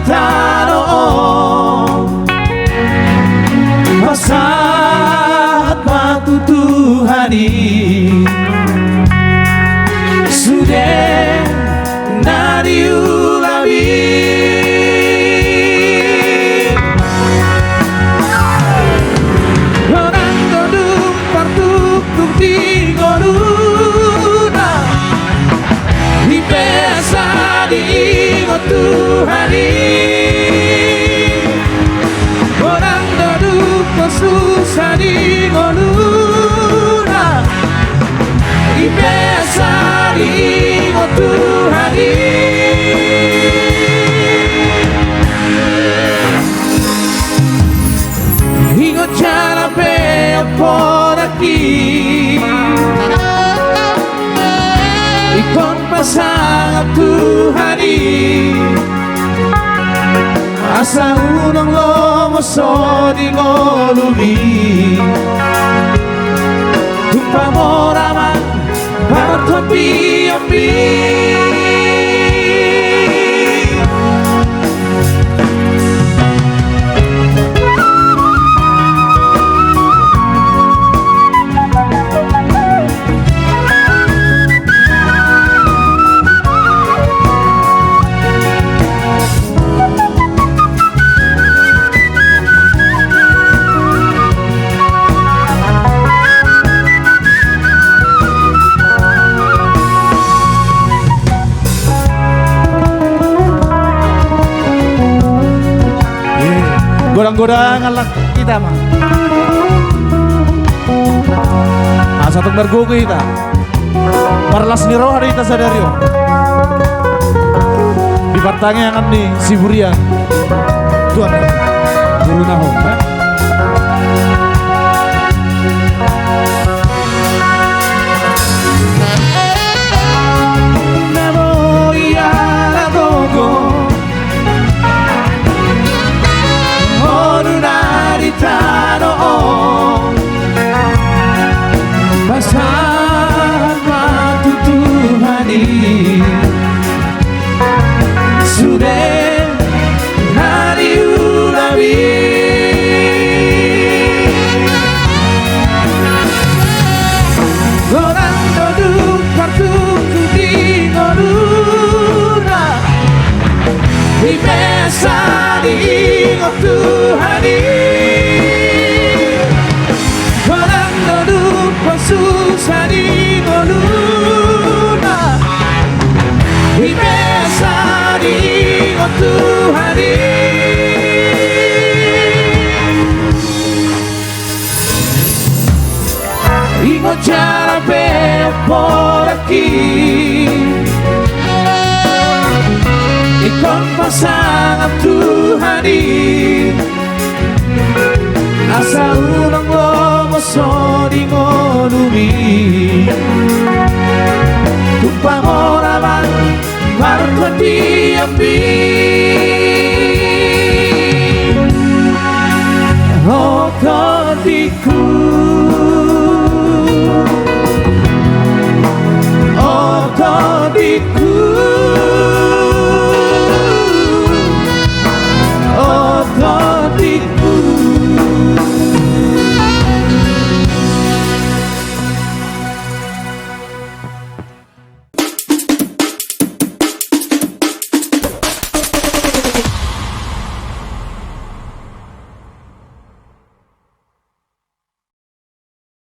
tanong saat waktu Tuhani sudah nari ulawi orang godung partuk di goruna di pesa di ingot Tuhani orang godung susah di goluna di pesa di ingot Tuhani ingot cara por aquí ikon pasang Tuhani asa unang lomoso di golumi tumpa mo raman para tuapi-api godang-godangan lah kita mah asa tung bergogo kita parlas ni roh kita sadario di pertanyakan nih si Burian tuan guru nahong tanong pasang waktu Tuhani sudah hari ulawi orang duduk kartuk di goruna di mesa di ingot Tuhani susah di goluna di mesa di ingot Tuhani ingot cara por aquí ikon pasangan Tuhani asa unang lomoso di golumi tumpa mo raman para tuapi-api